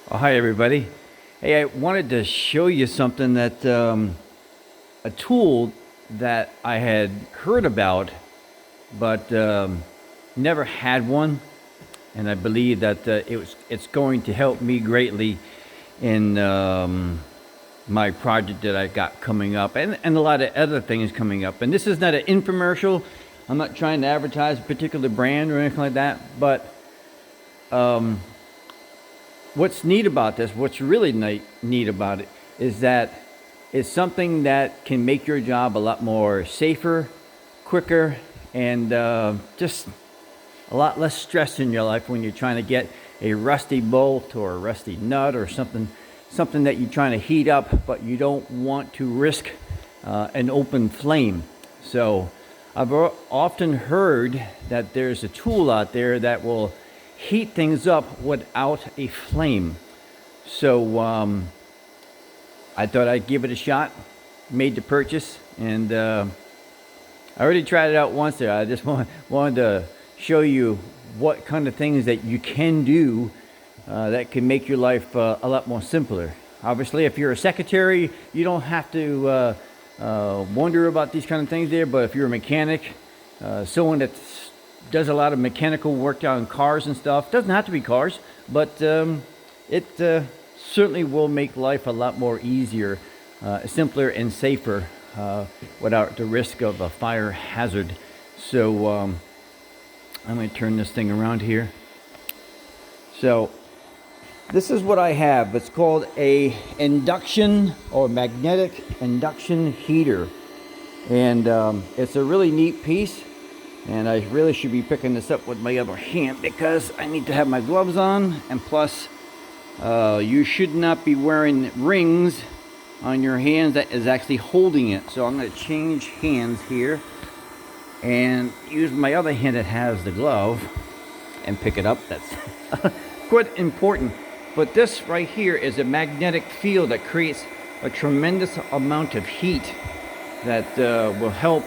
Oh, hi, everybody. Hey, I wanted to show you something that a tool that I had heard about, but never had one, and I believe that it's going to help me greatly in my project that I got coming up, and a lot of other things coming up. And this is not an infomercial. I'm not trying to advertise a particular brand or anything like that, but what's neat about this, what's really neat about it, is that it's something that can make your job a lot more safer, quicker, and just a lot less stress in your life when you're trying to get a rusty bolt or a rusty nut or something that you're trying to heat up, but you don't want to risk an open flame. So I've often heard that there's a tool out there that will heat things up without a flame. So I thought I'd give it a shot, made the purchase, and I already tried it out once there. I just wanted to show you what kind of things that you can do that can make your life a lot more simpler. Obviously, if you're a secretary, you don't have to wonder about these kind of things there, but if you're a mechanic, someone that does a lot of mechanical work on cars and stuff, doesn't have to be cars, but it certainly will make life a lot more easier, simpler and safer without the risk of a fire hazard. So I'm going to turn this thing around here. So this is what I have. It's called a induction or magnetic induction heater, and it's a really neat piece. And I really should be picking this up with my other hand because I need to have my gloves on, and plus you should not be wearing rings on your hands that is actually holding it. So I'm going to change hands here and use my other hand that has the glove and pick it up. That's quite important. But this right here is a magnetic field that creates a tremendous amount of heat that will help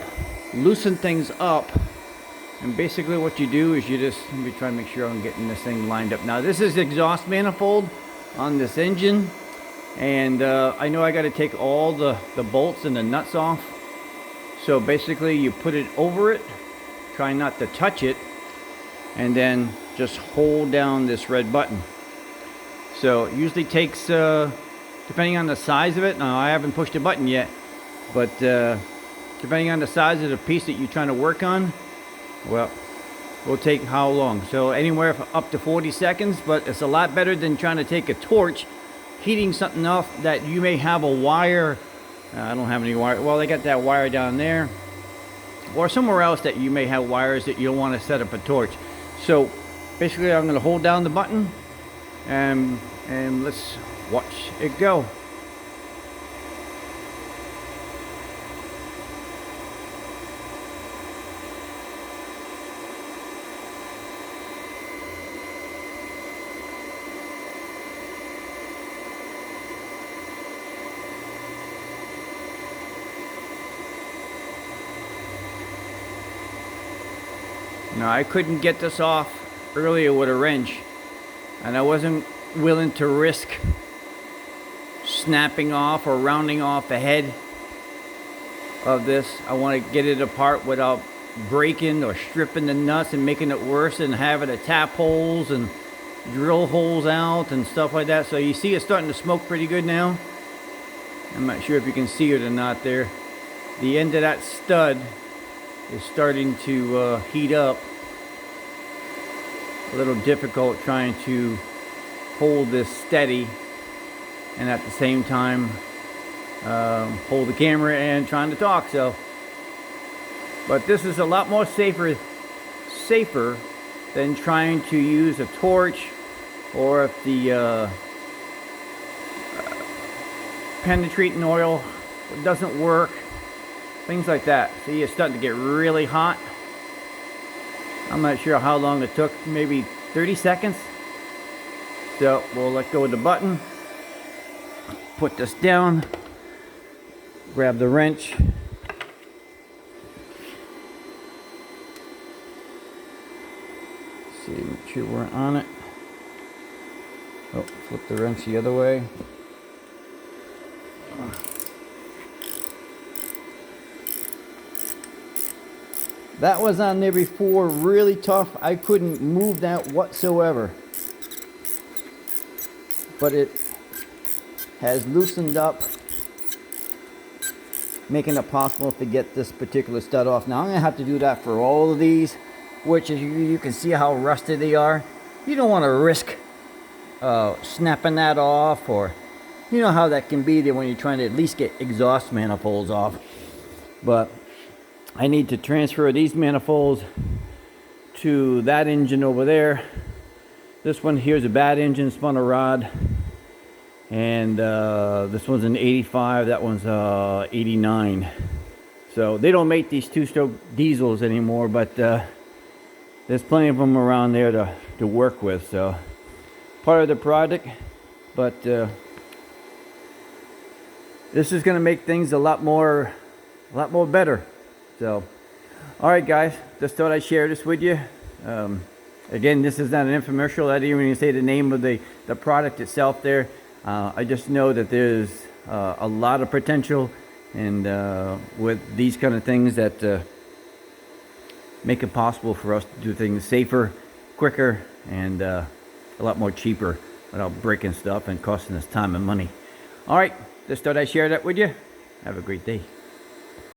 loosen things up. And basically what you do is you just, let me try to make sure I'm getting this thing lined up. Now this is exhaust manifold on this engine, and I know I got to take all the bolts and the nuts off. So basically you put it over it, try not to touch it, and then just hold down this red button. So it usually takes, depending on the size of it, now I haven't pushed a button yet, but depending on the size of the piece that you're trying to work on, well, will take how long? So anywhere up to 40 seconds, but it's a lot better than trying to take a torch, heating something up that you may have a wire. I don't have any wire. Well, they got that wire down there, or somewhere else that you may have wires that you don't want to set up a torch. So basically, I'm going to hold down the button, and let's watch it go. Now, I couldn't get this off earlier with a wrench, and I wasn't willing to risk snapping off or rounding off the head of this. I want to get it apart without breaking or stripping the nuts and making it worse and having to tap holes and drill holes out and stuff like that. So you see it's starting to smoke pretty good now. I'm not sure if you can see it or not there. The end of that stud is starting to heat up. A little difficult trying to hold this steady and at the same time hold the camera and trying to talk. So, but this is a lot more safer than trying to use a torch, or if the penetrating oil doesn't work, things like that. See, it's starting to get really hot. I'm not sure how long it took, maybe 30 seconds. So we'll let go of the button, put this down, grab the wrench, see, make sure we're on it. Oh, flip the wrench the other way. That was on there before, really tough. I couldn't move that whatsoever. But it has loosened up, making it possible to get this particular stud off. Now I'm gonna have to do that for all of these, which is, you can see how rusted they are. You don't want to risk snapping that off, or you know how that can be there when you're trying to at least get exhaust manifolds off. But I need to transfer these manifolds to that engine over there. This one here's a bad engine, spun a rod. And this one's an 85, that one's 89. So they don't make these two-stroke diesels anymore, but there's plenty of them around there to work with. So part of the project, but this is going to make things a lot more better. So, all right, guys, just thought I'd share this with you. Again, this is not an infomercial. I didn't even say the name of the product itself there. I just know that there's a lot of potential, and with these kind of things that make it possible for us to do things safer, quicker, and a lot more cheaper without breaking stuff and costing us time and money. All right, just thought I'd share that with you. Have a great day.